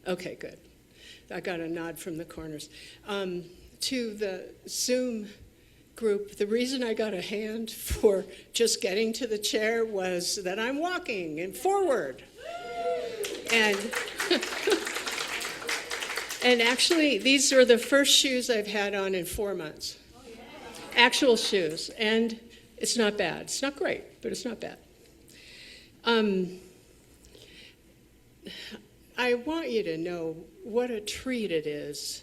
Okay, good. I got a nod from the corners. To the Zoom group, the reason I got a hand for just getting to the chair was that I'm walking and forward. And, and actually, these are the first shoes I've had on in 4 months. Actual shoes. And it's not bad. It's not great, but it's not bad. I want you to know what a treat it is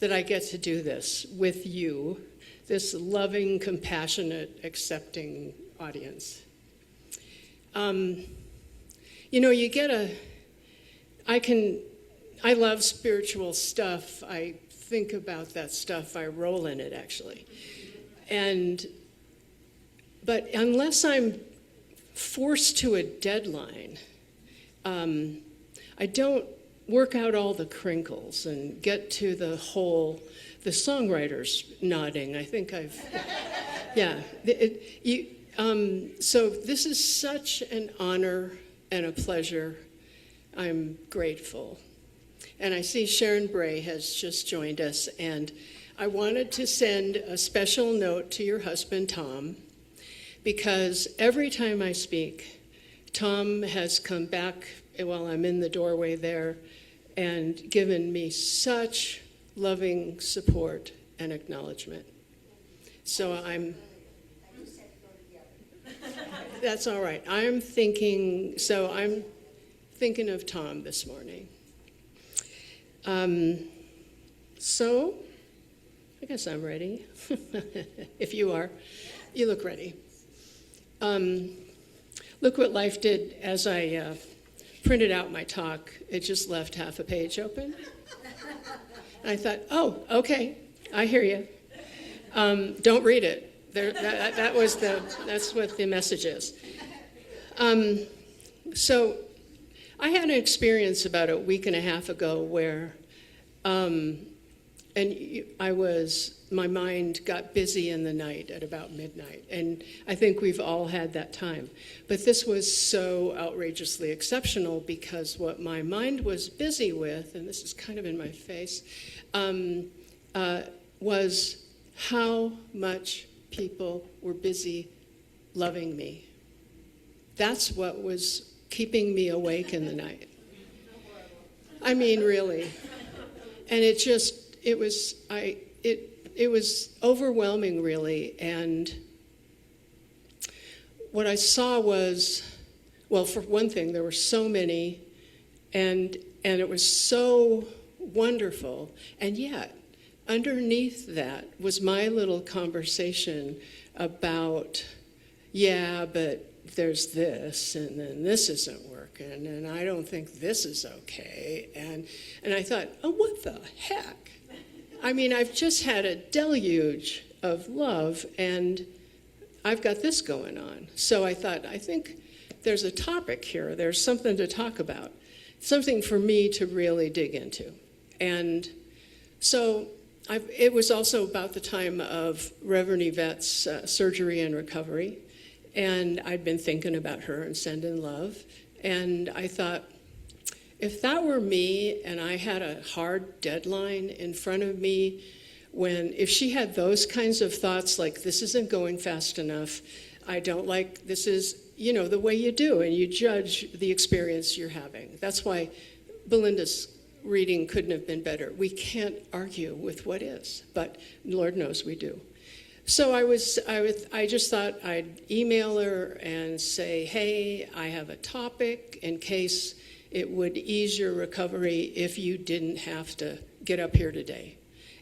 that I get to do this with you, this loving, compassionate, accepting audience. You get I love spiritual stuff. I think about that stuff. I roll in it, actually. But unless I'm forced to a deadline, I don't work out all the crinkles and get to the songwriter's nodding. I think yeah. So this is such an honor and a pleasure. I'm grateful. And I see Sharon Bray has just joined us, and I wanted to send a special note to your husband, Tom, because every time I speak, Tom has come back while I'm in the doorway there and given me such loving support and acknowledgement. So that's all right. I'm thinking of Tom this morning. So I guess I'm ready. If you are, you look ready. Look what life did as I printed out my talk. It just left half a page open. And I thought, oh, okay, I hear you. Don't read it. That's what the message is. So I had an experience about a week and a half ago where, my mind got busy in the night at about midnight, and I think we've all had that time. But this was so outrageously exceptional because what my mind was busy with, and this is kind of in my face, was how much people were busy loving me. That's what was keeping me awake in the night. I mean, really. And it was overwhelming, really. And what I saw was, well, for one thing, there were so many, and it was so wonderful. And yet, underneath that was my little conversation about, yeah, but there's this, and then this isn't working, and I don't think this is okay. And I thought, oh, what the heck? I mean, I've just had a deluge of love, and I've got this going on. So I thought, I think there's a topic here. There's something to talk about, something for me to really dig into. And so it was also about the time of Reverend Yvette's surgery and recovery. And I'd been thinking about her and sending love. And I thought, if that were me and I had a hard deadline in front of me, if she had those kinds of thoughts like, this isn't going fast enough, I don't like, this is, the way you do, and you judge the experience you're having. That's why Belinda's reading couldn't have been better. We can't argue with what is, but Lord knows we do. So I just thought I'd email her and say, hey, I have a topic in case it would ease your recovery if you didn't have to get up here today.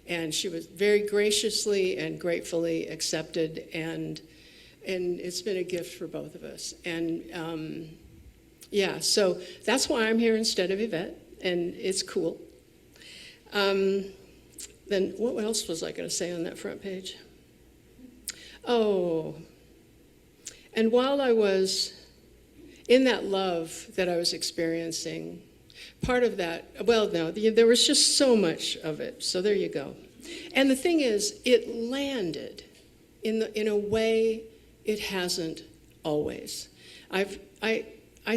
And she was very graciously and gratefully accepted, and it's been a gift for both of us. And so that's why I'm here instead of Yvette, and it's cool. Then what else was I going to say on that front page? Oh, and while I was in that love that I was experiencing, part of that, well, no, there was just so much of it, so there you go. And the thing is, it landed in a way it hasn't always. I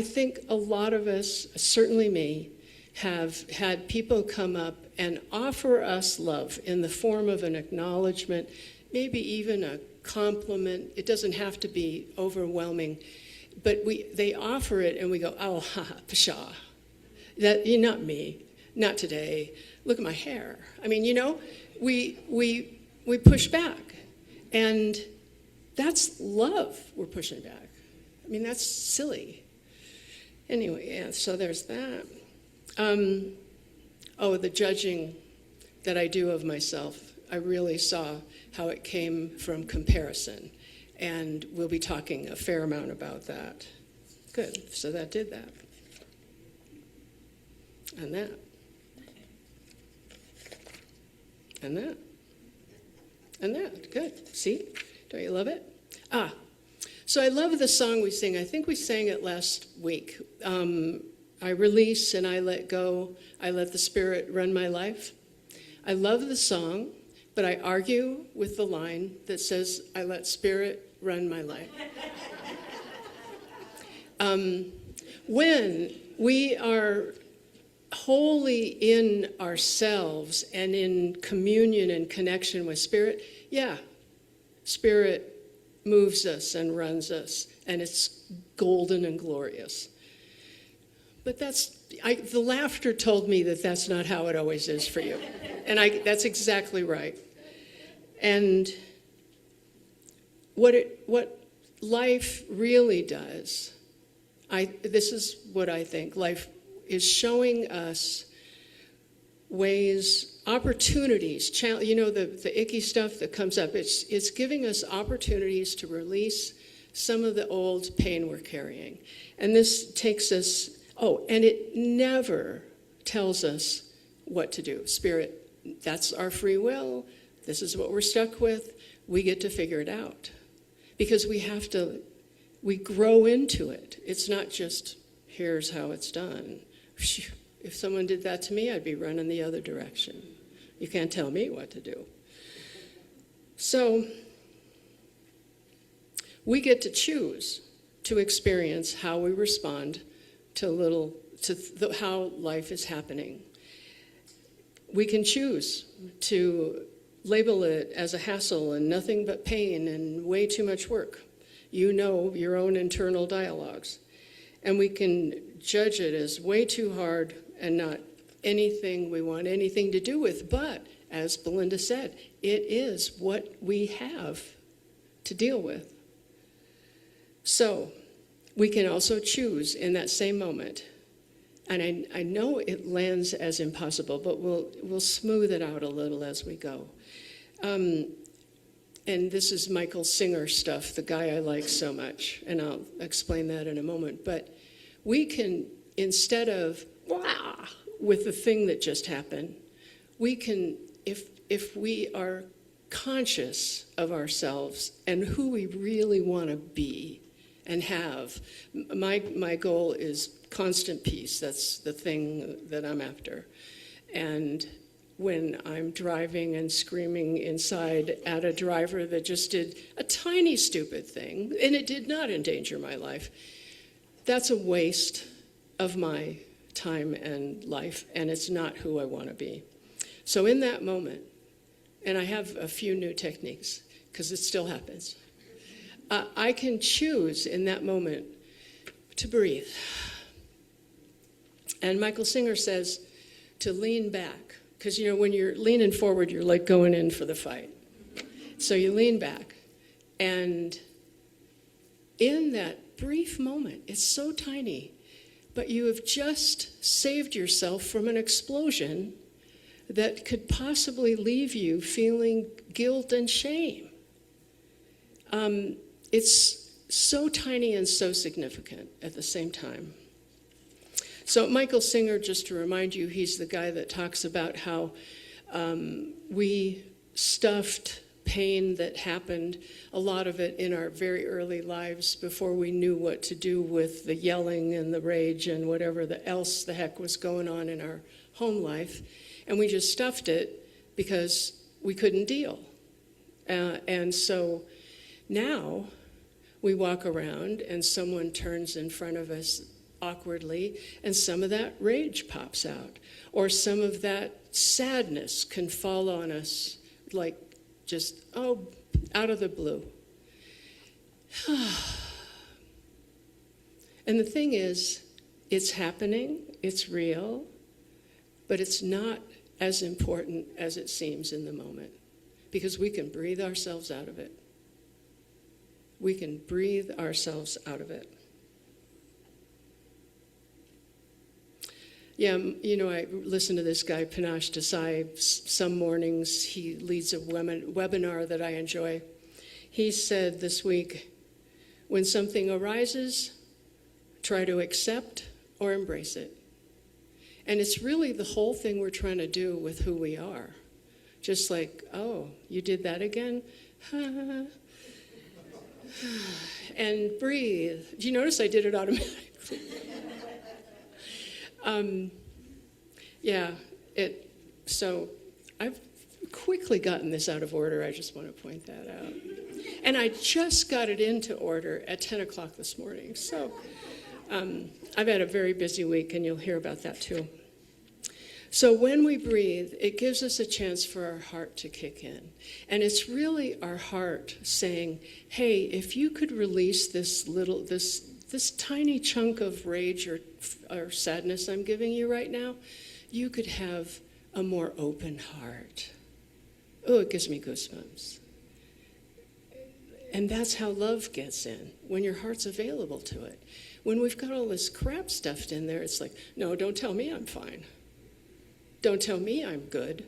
think a lot of us, certainly me, have had people come up and offer us love in the form of an acknowledgement, maybe even a compliment. It doesn't have to be overwhelming, but they offer it and we go, oh, ha, pshaw. You're not me, not today. Look at my hair. I mean, we push back, and that's love we're pushing back. I mean, that's silly. Anyway, yeah, so there's that. The judging that I do of myself, I really saw how it came from comparison, and we'll be talking a fair amount about that. Good, so that did that. And that. And that. And that, good. See? Don't you love it? So I love the song we sing. I think we sang it last week. I release and I let go. I let the Spirit run my life. I love the song, but I argue with the line that says, I let Spirit run my life. When we are wholly in ourselves and in communion and connection with Spirit, yeah, Spirit moves us and runs us, and it's golden and glorious. But the laughter told me that that's not how it always is for you. And that's exactly right. And what life really does, this is what I think, life is showing us ways, opportunities, the icky stuff that comes up. It's giving us opportunities to release some of the old pain we're carrying. And this takes us, and it never tells us what to do. Spirit, that's our free will. This is what we're stuck with. We get to figure it out. Because we grow into it. It's not just, here's how it's done. If someone did that to me, I'd be running the other direction. You can't tell me what to do. So we get to choose to experience how we respond to how life is happening. We can choose to label it as a hassle and nothing but pain and way too much work. You know your own internal dialogues. And we can judge it as way too hard and not anything we want anything to do with. But, as Belinda said, it is what we have to deal with. So, we can also choose in that same moment. And I know it lands as impossible, but we'll smooth it out a little as we go. And this is Michael Singer stuff, the guy I like so much, and I'll explain that in a moment. But we can, instead of, wah, with the thing that just happened, we can, if we are conscious of ourselves and who we really want to be and have, my goal is constant peace. That's the thing that I'm after. And when I'm driving and screaming inside at a driver that just did a tiny stupid thing, and it did not endanger my life, that's a waste of my time and life, and it's not who I want to be. So in that moment, and I have a few new techniques, because it still happens, I can choose in that moment to breathe. And Michael Singer says to lean back, because when you're leaning forward, you're like going in for the fight. So you lean back, and in that brief moment, it's so tiny, but you have just saved yourself from an explosion that could possibly leave you feeling guilt and shame. It's so tiny and so significant at the same time. So Michael Singer, just to remind you, he's the guy that talks about how we stuffed pain that happened, a lot of it in our very early lives before we knew what to do with the yelling and the rage and whatever else the heck was going on in our home life. And we just stuffed it because we couldn't deal. And so now we walk around and someone turns in front of us awkwardly, and some of that rage pops out, or some of that sadness can fall on us like just, out of the blue. And the thing is, it's happening, it's real, but it's not as important as it seems in the moment, because we can breathe ourselves out of it. We can breathe ourselves out of it. Yeah, I listen to this guy, Panache Desai, some mornings. He leads a webinar that I enjoy. He said this week, when something arises, try to accept or embrace it. And it's really the whole thing we're trying to do with who we are. Just like, oh, you did that again? And breathe. Do you notice I did it automatically? So I've quickly gotten this out of order. I just want to point that out. And I just got it into order at 10 o'clock this morning. So I've had a very busy week, and you'll hear about that too. So when we breathe, it gives us a chance for our heart to kick in. And it's really our heart saying, hey, if you could release this tiny chunk of rage or sadness I'm giving you right now, you could have a more open heart. Oh, it gives me goosebumps. And that's how love gets in, when your heart's available to it. When we've got all this crap stuffed in there, it's like, no, don't tell me I'm fine. Don't tell me I'm good.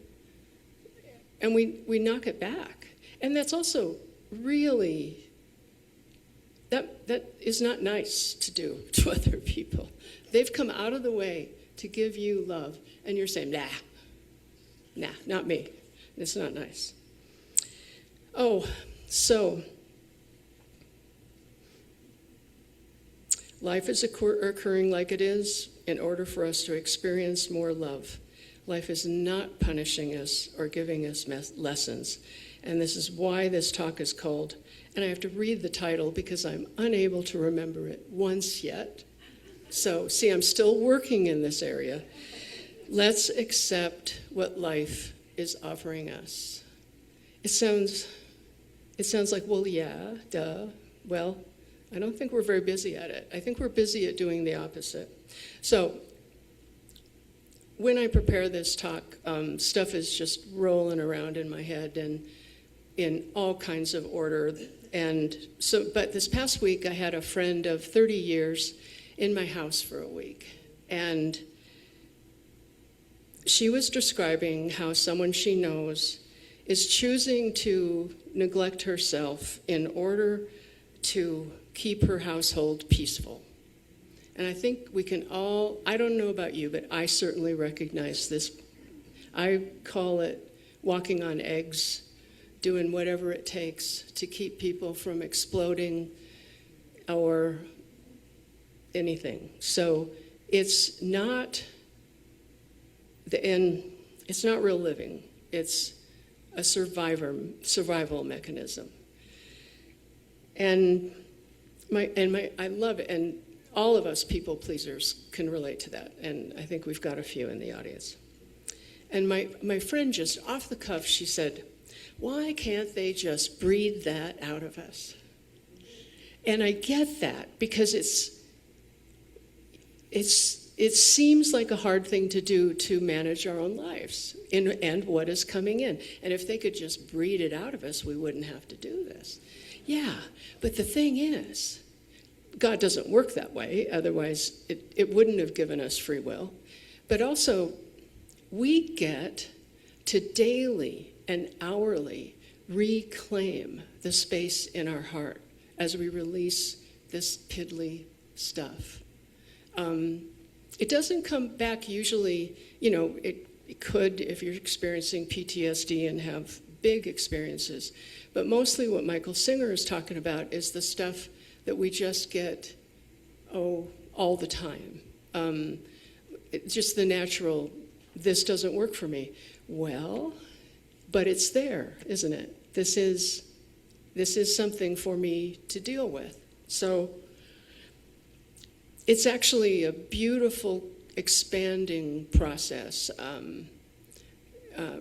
And we knock it back. And that's also really, that is not nice to do to other people. They've come out of the way to give you love, and you're saying, nah, not me. It's not nice. Oh, so life is occurring like it is in order for us to experience more love. Life is not punishing us or giving us lessons. And this is why this talk is called, and I have to read the title because I'm unable to remember it once yet. So, see, I'm still working in this area. Let's accept what life is offering us. It sounds like, well, yeah, duh. Well, I don't think we're very busy at it. I think we're busy at doing the opposite. So, when I prepare this talk, stuff is just rolling around in my head and in all kinds of order. And so, but this past week, I had a friend of 30 years in my house for a week. And she was describing how someone she knows is choosing to neglect herself in order to keep her household peaceful. And I think we can all, I don't know about you, but I certainly recognize this. I call it walking on eggs, doing whatever it takes to keep people from exploding or anything. So it's not it's not real living. It's a survival mechanism. And I love it. And all of us people pleasers can relate to that, and I think we've got a few in the audience. And my friend, just off the cuff, she said, why can't they just breathe that out of us? And I get that, because it seems like a hard thing to do to manage our own lives and what is coming in. And if they could just breathe it out of us, we wouldn't have to do this. Yeah, but the thing is, God doesn't work that way, otherwise it wouldn't have given us free will. But also, we get to daily and hourly reclaim the space in our heart as we release this piddly stuff. It doesn't come back usually, it could if you're experiencing PTSD and have big experiences. But mostly what Michael Singer is talking about is the stuff that we just get, all the time. Just the natural, this doesn't work for me. Well, but it's there, isn't it? This is something for me to deal with. So it's actually a beautiful expanding process.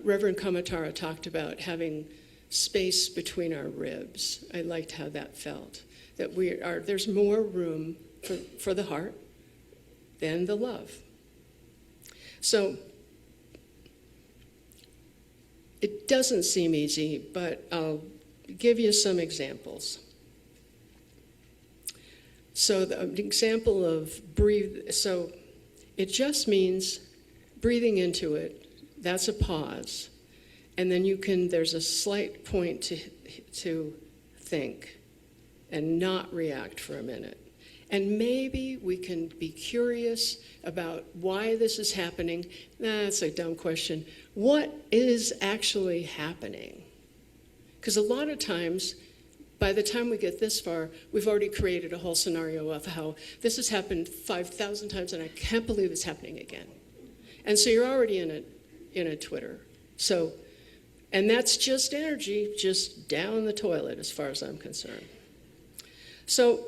Reverend Kamatara talked about having space between our ribs. I liked how that felt. That there's more room for the heart than the love. So it doesn't seem easy, but I'll give you some examples. So the example of breathe, so it just means breathing into it. That's a pause. And then there's a slight point to think and not react for a minute. And maybe we can be curious about why this is happening. That's a dumb question. What is actually happening? Because a lot of times, by the time we get this far, we've already created a whole scenario of how this has happened 5,000 times and I can't believe it's happening again. And so you're already in a Twitter. So, and that's just energy, just down the toilet as far as I'm concerned. So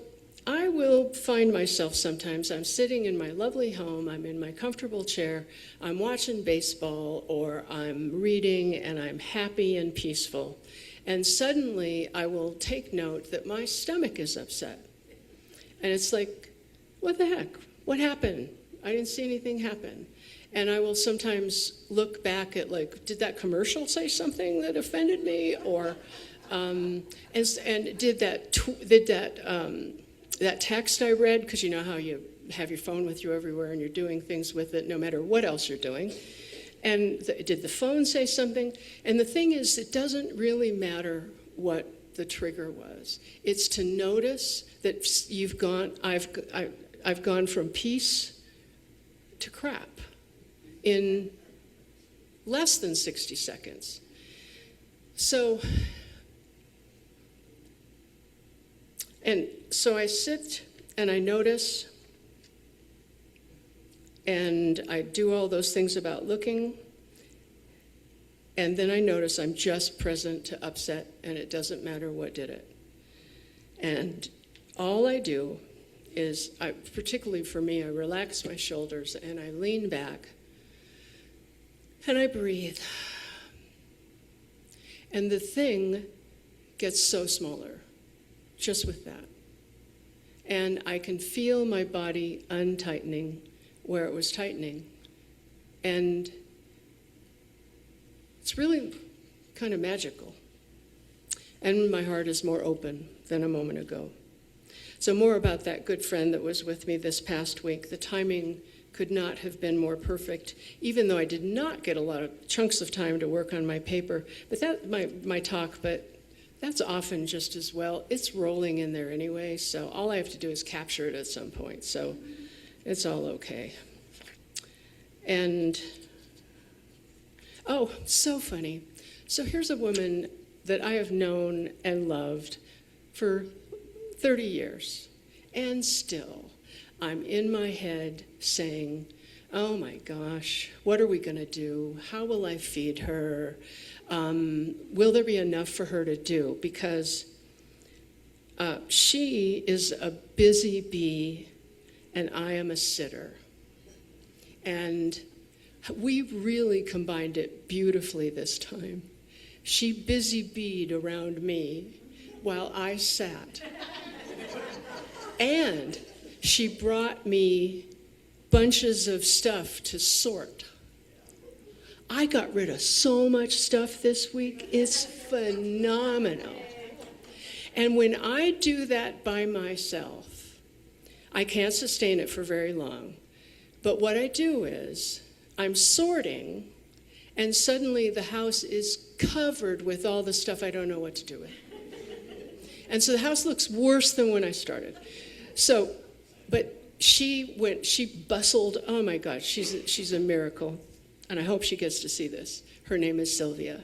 I will find myself sometimes, I'm sitting in my lovely home, I'm in my comfortable chair, I'm watching baseball, or I'm reading, and I'm happy and peaceful. And suddenly I will take note that my stomach is upset. And it's like, what the heck? What happened? I didn't see anything happen. And I will sometimes look back at, like, did that commercial say something that offended me? Or, and did that text I read, because you know how you have your phone with you everywhere and you're doing things with it no matter what else you're doing. And did the phone say something? And the thing is, it doesn't really matter what the trigger was. It's to notice that I've gone from peace to crap in less than 60 seconds. So I sit and I notice, and I do all those things about looking, and then I notice I'm just present to upset, and it doesn't matter what did it. And all I do is, particularly for me, I relax my shoulders and I lean back and I breathe. And the thing gets so smaller just with that. And I can feel my body untightening where it was tightening. And it's really kind of magical. And my heart is more open than a moment ago. So more about that good friend that was with me this past week. The timing could not have been more perfect, even though I did not get a lot of chunks of time to work on my paper. But my talk, but that's often just as well. It's rolling in there anyway, so all I have to do is capture it at some point. So it's all okay. And, oh, so funny. So here's a woman that I have known and loved for 30 years. And still, I'm in my head saying, oh my gosh, what are we going to do? How will I feed her? Will there be enough for her to do? Because she is a busy bee and I am a sitter. And we really combined it beautifully this time. She busy beed around me while I sat. And she brought me bunches of stuff to sort. I got rid of so much stuff this week. It's phenomenal. And when I do that by myself, I can't sustain it for very long. But what I do is I'm sorting, and suddenly the house is covered with all the stuff I don't know what to do with. And so the house looks worse than when I started. So, but she bustled. Oh my God, she's a miracle. And I hope she gets to see this. Her name is Sylvia.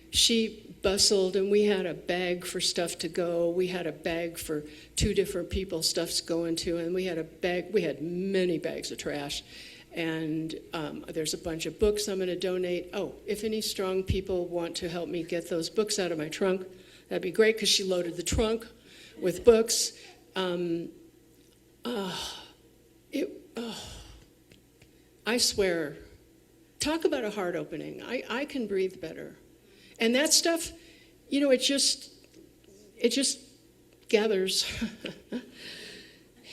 She bustled, and we had a bag for stuff to go. We had a bag for 2 different people stuff's going to, and we had many bags of trash. And there's a bunch of books I'm going to donate. Oh, if any strong people want to help me get those books out of my trunk, that'd be great, because she loaded the trunk with books. I swear, talk about a heart opening. I can breathe better. And that stuff, it just gathers.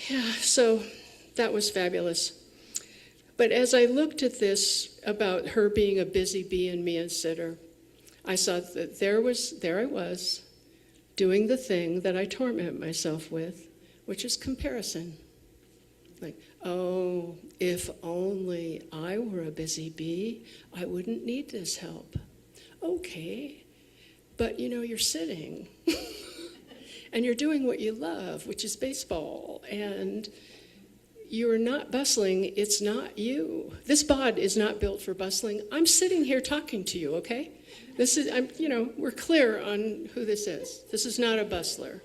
Yeah, so that was fabulous. But as I looked at this about her being a busy bee and me a sitter, I saw that there I was, doing the thing that I torment myself with, which is comparison. Like, oh, if only I were a busy bee, I wouldn't need this help. Okay, but you're sitting and you're doing what you love, which is baseball, and you're not bustling. It's not you. This bod is not built for bustling. I'm sitting here talking to you, okay? We're clear on who this is. This is not a bustler.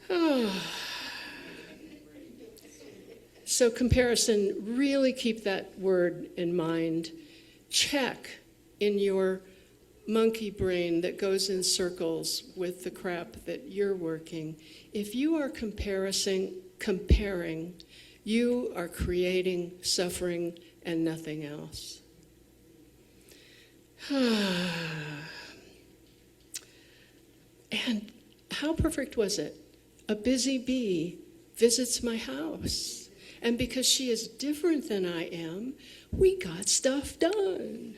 Oh. So comparison, really keep that word in mind. Check in your monkey brain that goes in circles with the crap that you're working. If you are comparing, you are creating suffering and nothing else. And how perfect was it? A busy bee visits my house. And because she is different than I am, we got stuff done.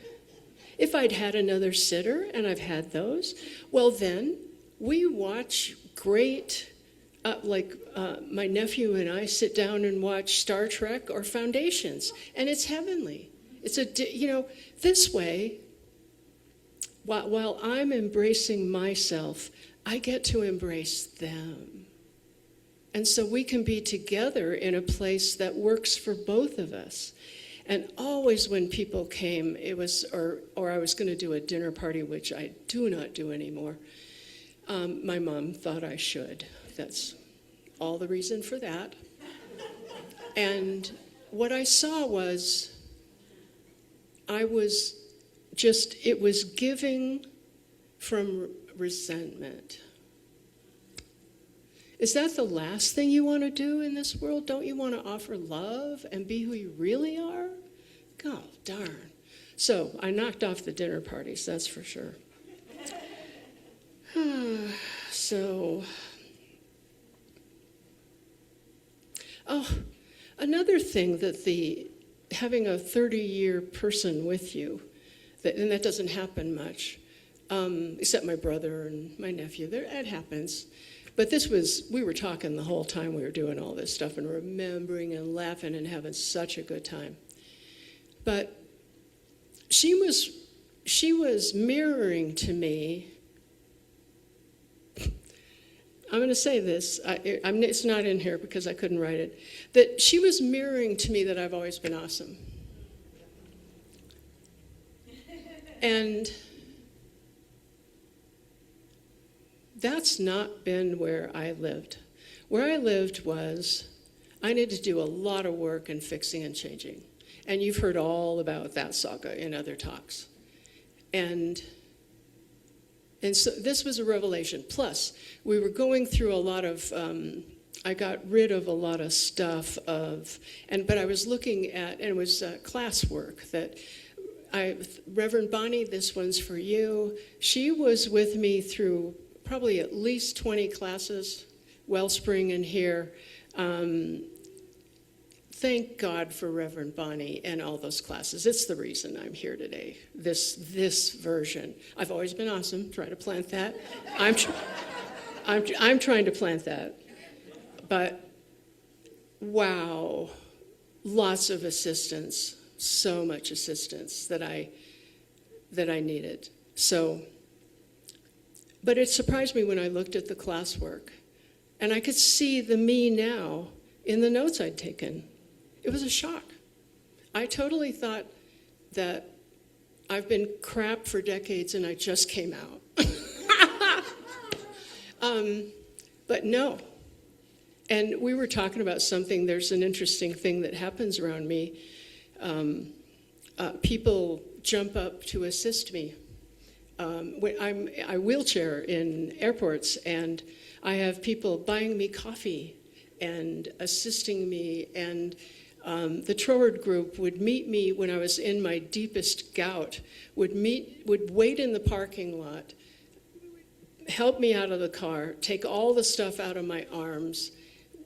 If I'd had another sitter, and I've had those, well then, we watch great, my nephew and I sit down and watch Star Trek or Foundations, and it's heavenly. It's this way, while I'm embracing myself, I get to embrace them. And so we can be together in a place that works for both of us. And always when people came, it was, or I was going to do a dinner party, which I do not do anymore. My mom thought I should. That's all the reason for that. And what I saw was, it was giving from resentment. Is that the last thing you want to do in this world? Don't you want to offer love and be who you really are? God darn. So I knocked off the dinner parties, that's for sure. Another thing that having a 30-year person with you, and that doesn't happen much, except my brother and my nephew, it happens. But we were talking the whole time we were doing all this stuff and remembering and laughing and having such a good time. But she was mirroring to me, I'm going to say this, it's not in here because I couldn't write it, that she was mirroring to me that I've always been awesome. And that's not been where I lived. Where I lived was, I needed to do a lot of work in fixing and changing. And you've heard all about that saga in other talks. And so this was a revelation. Plus, we were going through a lot of, I got rid of a lot of stuff but I was looking at, and it was classwork that Reverend Bonnie, this one's for you. She was with me through probably at least 20 classes, Wellspring and here. Thank God for Reverend Bonnie and all those classes. It's the reason I'm here today, this version. I've always been awesome, trying to plant that. I'm trying to plant that. But wow, lots of assistance, so much assistance that I needed. So, but it surprised me when I looked at the classwork, and I could see the me now in the notes I'd taken. It was a shock. I totally thought that I've been crap for decades and I just came out. But no. And we were talking about something, there's an interesting thing that happens around me. People jump up to assist me. I wheelchair in airports, and I have people buying me coffee and assisting me. And the Troward group would meet me when I was in my deepest gout, would wait in the parking lot, help me out of the car, take all the stuff out of my arms,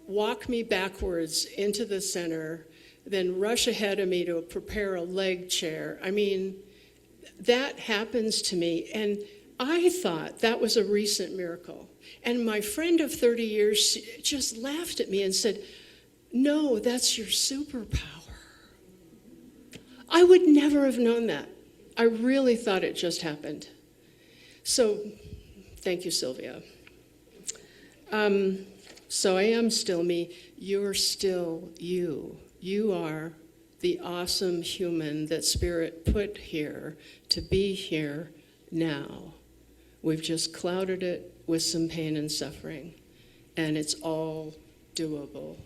walk me backwards into the center, then rush ahead of me to prepare a leg chair. I mean, that happens to me, and I thought that was a recent miracle. And my friend of 30 years just laughed at me and said, "No, that's your superpower." I would never have known that. I really thought it just happened. So, thank you, Sylvia. So I am still me. You're still you. You are the awesome human that Spirit put here to be here now. We've just clouded it with some pain and suffering, and it's all doable.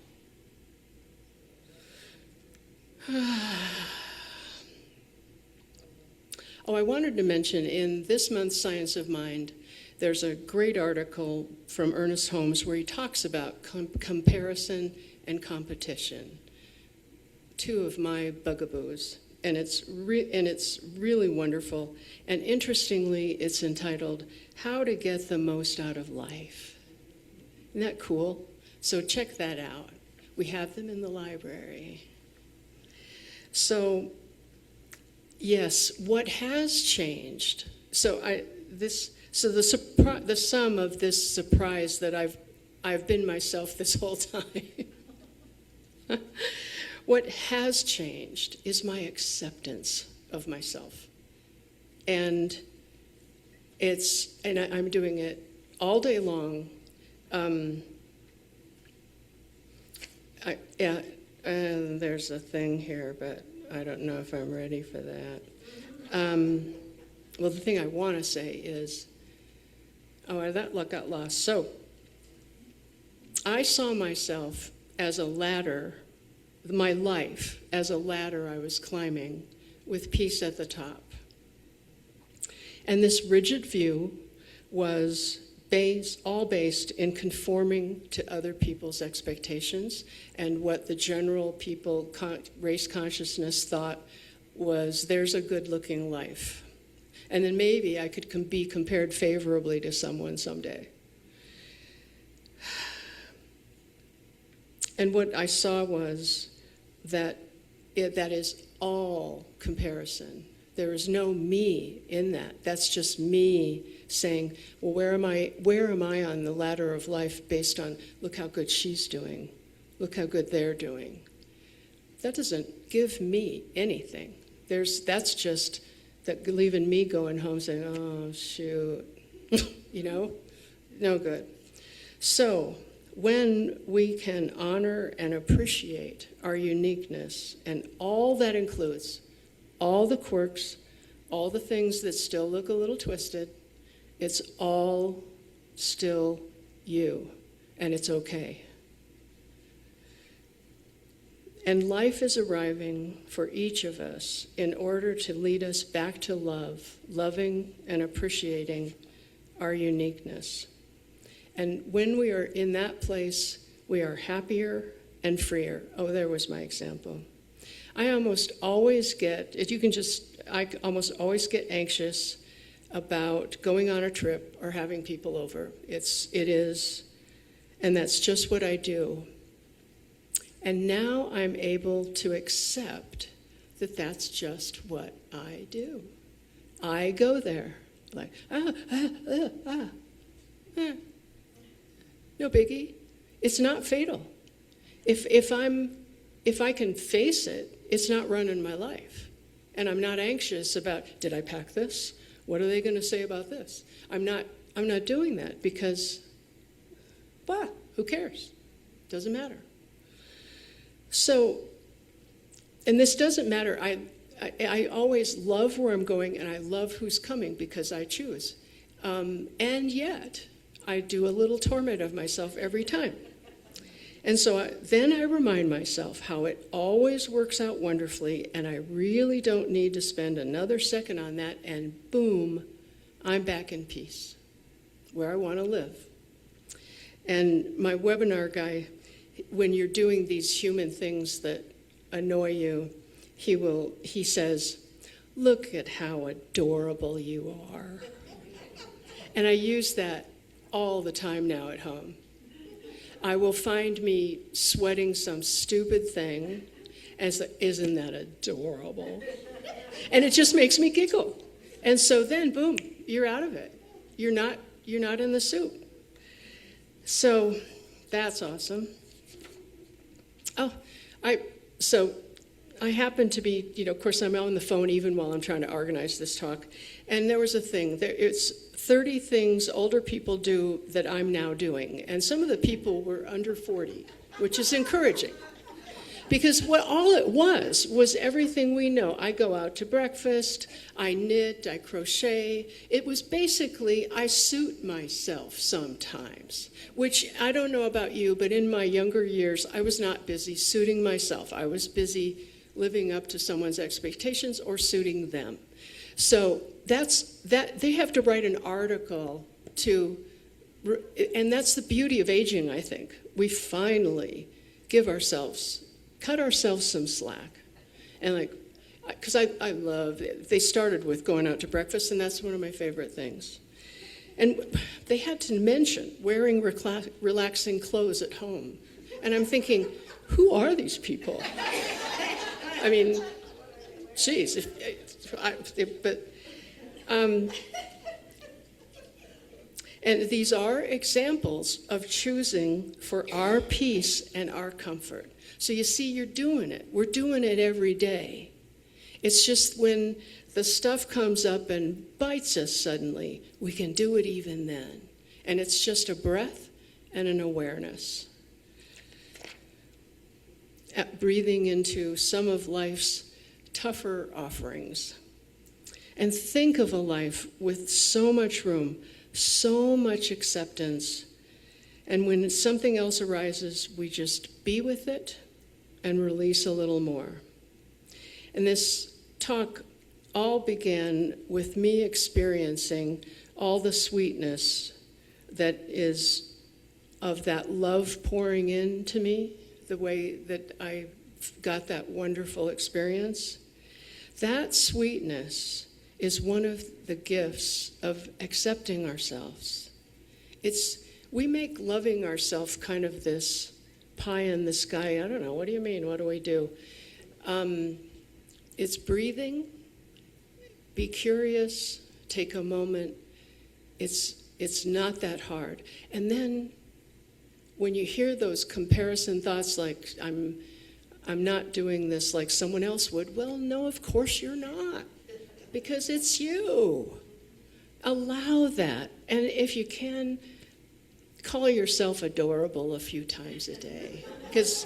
Oh, I wanted to mention in this month's Science of Mind, there's a great article from Ernest Holmes where he talks about comparison and competition, two of my bugaboos, and it's really wonderful. And interestingly, it's entitled "How to Get the Most Out of Life." Isn't that cool? So check that out. We have them in the library. So, yes, what has changed? So the sum of this surprise that I've been myself this whole time. What has changed is my acceptance of myself, and I'm doing it all day long. There's a thing here, but I don't know if I'm ready for that. Well, the thing I want to say is, that got lost. So, I saw myself as a ladder, my life as a ladder I was climbing with peace at the top. And this rigid view was all based in conforming to other people's expectations and what the general people, race consciousness thought was, there's a good-looking life. And then maybe I could be compared favorably to someone someday. And what I saw was that that is all comparison. There is no me in that. That's just me saying, well, where am I on the ladder of life based on, look how good she's doing, look how good they're doing. That doesn't give me anything. That's just that leaving me going home saying, oh, shoot, no good. So when we can honor and appreciate our uniqueness, and all that includes all the quirks, all the things that still look a little twisted, it's all still you, and it's okay. And life is arriving for each of us in order to lead us back to love, loving and appreciating our uniqueness. And when we are in that place, we are happier and freer. Oh, there was my example. I almost always get anxious about going on a trip or having people over. And that's just what I do. And now I'm able to accept that that's just what I do. I go there like, no biggie. It's not fatal. If I can face it, it's not running my life. And I'm not anxious about, did I pack this? What are they going to say about this? I'm not doing that because, who cares? Doesn't matter. So, and this doesn't matter. I always love where I'm going, and I love who's coming because I choose. And yet, I do a little torment of myself every time. And so then I remind myself how it always works out wonderfully, and I really don't need to spend another second on that, and boom, I'm back in peace, where I want to live. And my webinar guy, when you're doing these human things that annoy you, he says, "Look at how adorable you are." And I use that all the time now at home. I will find me sweating some stupid thing as isn't that adorable? And it just makes me giggle. And so then, boom, you're out of it. You're not in the soup. So that's awesome. I happen to be, of course, I'm on the phone even while I'm trying to organize this talk. And there was a thing. It's 30 things older people do that I'm now doing. And some of the people were under 40, which is encouraging. Because all it was everything we know. I go out to breakfast, I knit, I crochet. It was basically, I suit myself sometimes, which I don't know about you, but in my younger years, I was not busy suiting myself. I was busy living up to someone's expectations or suiting them. So they have to write an article and that's the beauty of aging, I think. We finally cut ourselves some slack. And because I love it. They started with going out to breakfast, and that's one of my favorite things. And they had to mention wearing relaxing clothes at home. And I'm thinking, who are these people? I mean, geez. And these are examples of choosing for our peace and our comfort. So you see, you're doing it. We're doing it every day. It's just when the stuff comes up and bites us suddenly, we can do it even then. And it's just a breath and an awareness. Breathing into some of life's tougher offerings. And think of a life with so much room, so much acceptance. And when something else arises, we just be with it and release a little more. And this talk all began with me experiencing all the sweetness that is of that love pouring into me, the way that I got that wonderful experience. That sweetness is one of the gifts of accepting ourselves. We make loving ourselves kind of this pie in the sky. I don't know, what do you mean? What do we do? It's breathing, be curious, take a moment. It's not that hard. And then when you hear those comparison thoughts like, I'm not doing this like someone else would, well, no, of course you're not, because it's you. Allow that. And if you can, call yourself adorable a few times a day, because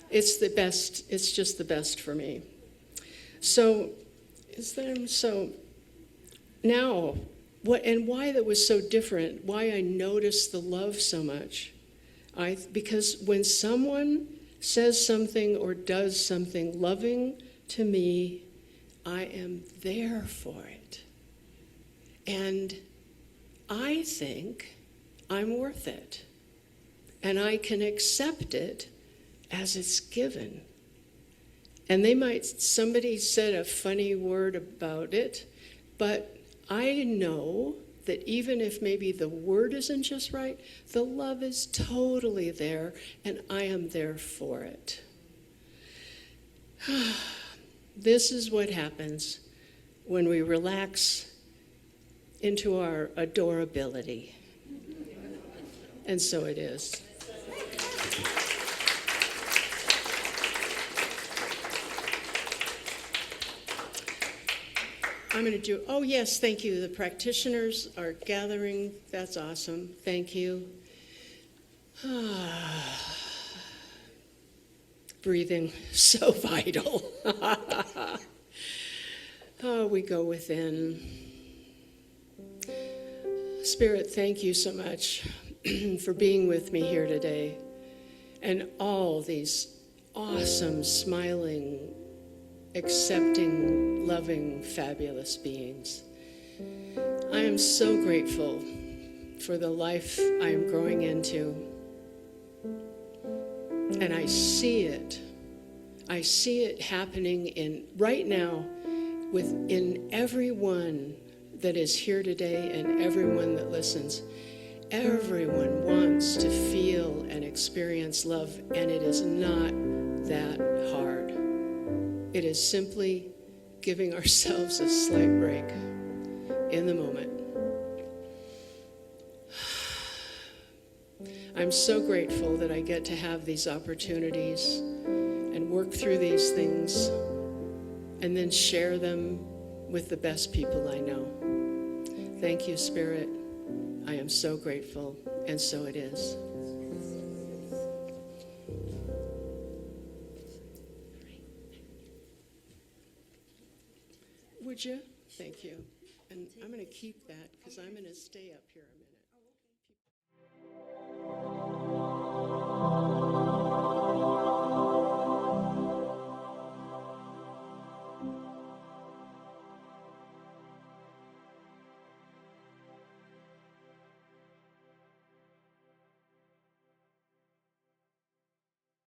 it's the best. It's just the best for me. So now, what and why that was so different, why I noticed the love so much, because when someone says something or does something loving to me, I am there for it. And I think I'm worth it. And I can accept it as it's given. And somebody said a funny word about it, but I know that even if maybe the word isn't just right, the love is totally there, and I am there for it. This is what happens when we relax into our adorability. And so it is. I'm going to do, oh yes, thank you. The practitioners are gathering. That's awesome. Thank you. Breathing, so vital. Oh, we go within. Spirit, thank you so much for being with me here today. And all these awesome, smiling, accepting, loving, fabulous beings. I am so grateful for the life I am growing into. And I see it. I see it happening right now within everyone that is here today and everyone that listens. Everyone wants to feel and experience love, and it is not that hard. It is simply giving ourselves a slight break in the moment. I'm so grateful that I get to have these opportunities and work through these things and then share them with the best people I know. Thank you, Spirit. I am so grateful, and so it is. Would you? Thank you. And I'm going to keep that because I'm going to stay up here a minute.